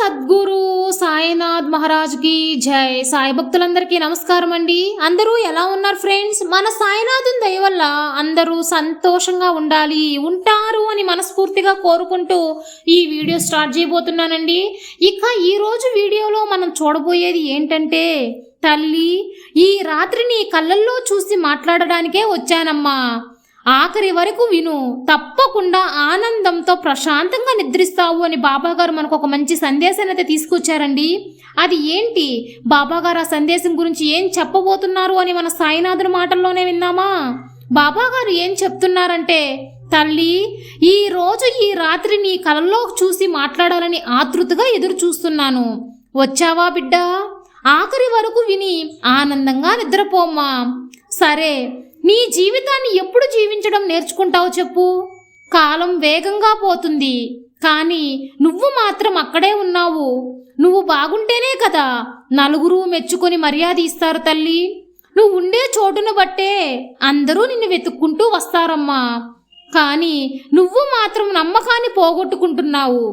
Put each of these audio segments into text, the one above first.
సద్గురు సాయినాథ్ మహారాజ్ కి జై. సాయి భక్తులందరికీ నమస్కారం అండి. అందరూ ఎలా ఉన్నారు ఫ్రెండ్స్? మన సాయినాథుని దయ వల్ల అందరూ సంతోషంగా ఉండాలి, ఉంటారు అని మనస్ఫూర్తిగా కోరుకుంటూ ఈ వీడియో స్టార్ట్ చేయబోతున్నానండి. ఇక ఈ రోజు వీడియోలో మనం చూడబోయేది ఏంటంటే, తల్లి ఈ రాత్రి నీ కళ్ళల్లో చూసి మాట్లాడడానికే వచ్చానమ్మా. ఆఖరి వరకు విను, తప్పకుండా ఆనందంతో ప్రశాంతంగా నిద్రిస్తావు అని బాబాగారు మనకు ఒక మంచి సందేశాన్ని అయితే తీసుకొచ్చారండి. అది ఏంటి, బాబాగారు ఆ సందేశం గురించి ఏం చెప్పబోతున్నారు అని మన సాయినాథుని మాటల్లోనే విందామా. బాబాగారు ఏం చెప్తున్నారంటే, తల్లి ఈ రోజు ఈ రాత్రి నీ కలలో చూసి మాట్లాడాలని ఆతృతగా ఎదురు చూస్తున్నాను. వచ్చావా బిడ్డ? ఆఖరి వరకు విని ఆనందంగా నిద్రపోమ్మా. సరే, నీ జీవితాన్ని ఎప్పుడు జీవించడం నేర్చుకుంటావో చెప్పు. కాలం వేగంగా పోతుంది, కానీ నువ్వు మాత్రం అక్కడే ఉన్నావు. నువ్వు బాగుంటేనే కదా నలుగురు మెచ్చుకొని మర్యాద ఇస్తారు తల్లి. నువ్వు ఉండే చోటును బట్టే అందరూ నిన్ను వెతుక్కుంటూ వస్తారమ్మా. కానీ నువ్వు మాత్రం నమ్మకాన్ని పోగొట్టుకుంటున్నావు.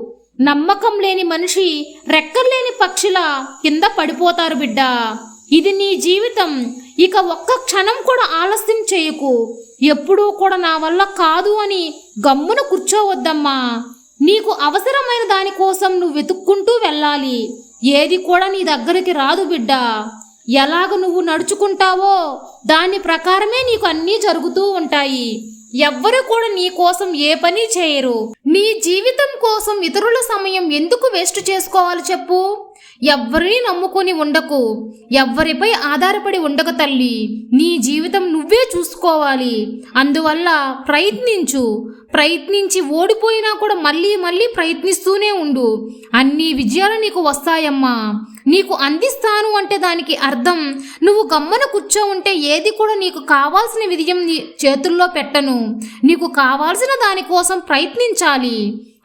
నమ్మకం లేని మనిషి రెక్కర్లేని పక్షిలా కింద పడిపోతారు బిడ్డ. ఇది నీ జీవితం. ఇక ఒక్క క్షణం కూడా ఆలస్యం చేయకు. ఎప్పుడూ కూడా నా వల్ల కాదు అని గమ్మున కూర్చోవద్దమ్మా. నీకు అవసరమైన దానికోసం నువ్వు వెతుక్కుంటూ వెళ్ళాలి. ఏది కూడా నీ దగ్గరికి రాదు బిడ్డ. ఎలాగ నువ్వు నడుచుకుంటావో దాని ప్రకారమే నీకు అన్నీ జరుగుతూ ఉంటాయి. ఎవ్వరు కూడా నీ కోసం ఏ పని చేయరు. నీ జీవితం కోసం ఇతరుల సమయం ఎందుకు వేస్ట్ చేసుకోవాలి చెప్పు. ఎవ్వరిని నమ్ముకొని ఉండకు, ఎవ్వరిపై ఆధారపడి ఉండక తల్లి. నీ జీవితం నువ్వే చూసుకోవాలి. అందువల్ల ప్రయత్నించి ఓడిపోయినా కూడా మళ్ళీ ప్రయత్నిస్తూనే ఉండు. అన్ని విజయాలు నీకు వస్తాయమ్మా. నీకు అందిస్తాను అంటే దానికి అర్థం నువ్వు గమ్మన కూర్చో ఉంటే ఏది కూడా నీకు కావాల్సిన విజయం నీ చేతుల్లో పెట్టను. నీకు కావాల్సిన దానికోసం ప్రయత్నించాలి.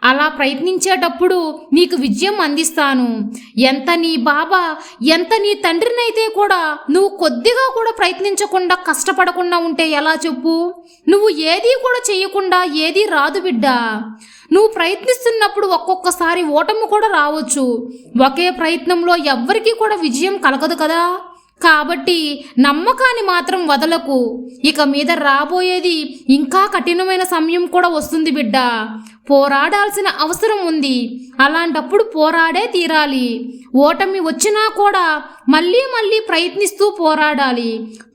అలా ప్రయత్నించేటప్పుడు నీకు విజయం అందిస్తాను. ఎంత నీ బాబా, ఎంత నీ తండ్రినైతే కూడా నువ్వు కొద్దిగా కూడా ప్రయత్నించకుండా కష్టపడకుండా ఉంటే ఎలా చెప్పు. నువ్వు ఏదీ కూడా చేయకుండా ఏదీ రాదు బిడ్డ. నువ్వు ప్రయత్నిస్తున్నప్పుడు ఒక్కొక్కసారి ఓటమి కూడా రావచ్చు. ఒకే ప్రయత్నంలో ఎవ్వరికీ కూడా విజయం కలగదు కదా. కాబట్టి నమ్మకాన్ని మాత్రం వదలకు. ఇక మీద రాబోయేది ఇంకా కఠినమైన సమయం కూడా వస్తుంది బిడ్డ. పోరాడాల్సిన అవసరం ఉంది. అలాంటప్పుడు పోరాడే తీరాలి. ఓటమి వచ్చినా కూడా మళ్ళీ ప్రయత్నిస్తూ పోరాడాలి.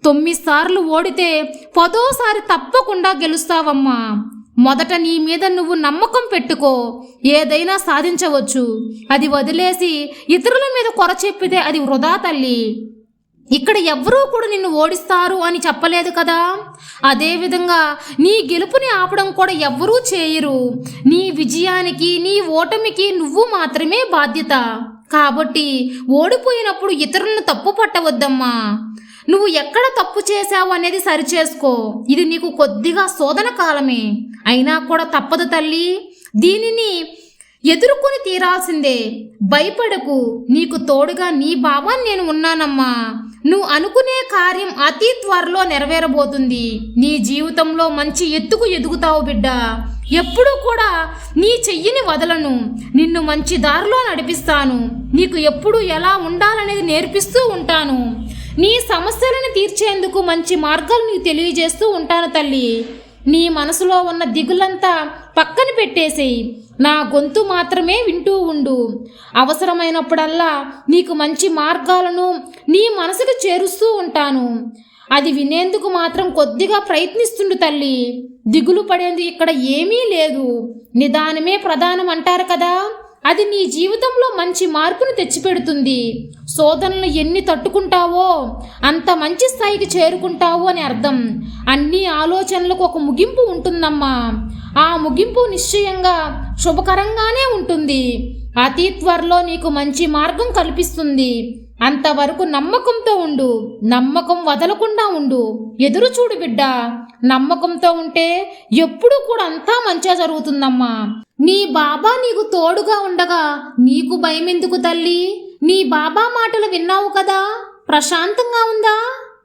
9 సార్లు ఓడితే 10వ తప్పకుండా గెలుస్తావమ్మా. మొదట నీ మీద నువ్వు నమ్మకం పెట్టుకో. ఏదైనా సాధించవచ్చు. అది వదిలేసి ఇతరుల మీద కొర చెప్పితే అది వృధా తల్లి. ఇక్కడ ఎవ్వరూ కూడా నిన్ను ఓడిస్తారు అని చెప్పలేదు కదా. అదేవిధంగా నీ గెలుపుని ఆపడం కూడా ఎవ్వరూ చేయరు. నీ విజయానికి నీ ఓటమికి నువ్వు మాత్రమే బాధ్యత. కాబట్టి ఓడిపోయినప్పుడు ఇతరులను తప్పు పట్టవద్దమ్మా. నువ్వు ఎక్కడ తప్పు చేశావు అనేది సరిచేసుకో. ఇది నీకు కొద్దిగా శోధన కాలమే, అయినా కూడా తప్పదు తల్లి. దీనిని ఎదుర్కొని తీరాల్సిందే. భయపడకు, నీకు తోడుగా నీ బాబాని నేను ఉన్నానమ్మా. నువ్వు అనుకునే కార్యం అతి త్వరలో నెరవేరబోతుంది. నీ జీవితంలో మంచి ఎత్తుకు ఎదుగుతావు బిడ్డ. ఎప్పుడూ కూడా నీ చెయ్యిని వదలను. నిన్ను మంచి దారిలో నడిపిస్తాను. నీకు ఎప్పుడు ఎలా ఉండాలనేది నేర్పిస్తూ ఉంటాను. నీ సమస్యలను తీర్చేందుకు మంచి మార్గాలు నీకు తెలియజేస్తూ ఉంటాను తల్లి. నీ మనసులో ఉన్న దిగులంతా పక్కన పెట్టేసేయి. నా గొంతు మాత్రమే వింటూ ఉండు. అవసరమైనప్పుడల్లా నీకు మంచి మార్గాలను నీ మనసుకు చేరుస్తూ ఉంటాను. అది వినేందుకు మాత్రం కొద్దిగా ప్రయత్నిస్తుండు తల్లి. దిగులు పడేందుకు ఇక్కడ ఏమీ లేదు. నిదానమే ప్రధానం అంటారు కదా. అది నీ జీవితంలో మంచి మార్పును తెచ్చిపెడుతుంది. శోధనలు ఎన్ని తట్టుకుంటావో అంత మంచి స్థాయికి చేరుకుంటావు అని అర్థం. అన్ని ఆలోచనలకు ఒక ముగింపు ఉంటుందమ్మా. ఆ ముగింపు నిశ్చయంగా శుభకరంగానే ఉంటుంది. అతి త్వరలో నీకు మంచి మార్గం కల్పిస్తుంది. అంతవరకు నమ్మకంతో ఉండు. నమ్మకం వదలకుండా ఉండు. ఎదురు చూడు బిడ్డ. నమ్మకంతో ఉంటే ఎప్పుడూ కూడా అంతా మంచిగా జరుగుతుందమ్మా. నీ బాబా నీకు తోడుగా ఉండగా నీకు భయం ఎందుకు తల్లి? నీ బాబా మాటలు విన్నావు కదా, ప్రశాంతంగా ఉందా?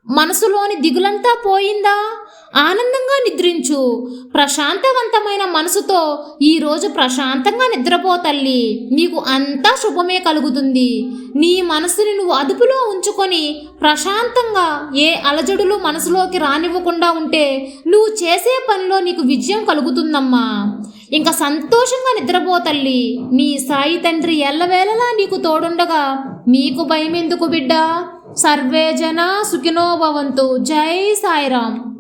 మనసులోని దిగులంతా పోయిందా? ఆనందంగా నిద్రించు. ప్రశాంతవంతమైన మనసుతో ఈరోజు ప్రశాంతంగా నిద్రపో తల్లి. నీకు అంతా శుభమే కలుగుతుంది. నీ మనసుని నువ్వు అదుపులో ఉంచుకొని ప్రశాంతంగా ఏ అలజడులు మనసులోకి రానివ్వకుండా ఉంటే నువ్వు చేసే పనిలో నీకు విజయం కలుగుతుందమ్మా. ఇంకా సంతోషంగా నిద్రపో తల్లి. నీ సాయి తండ్రి ఎల్లవేళలా నీకు తోడుండగా నీకు భయం ఎందుకు బిడ్డా? సర్వే జన సుఖినో భవంతు. జై సాయిరాం.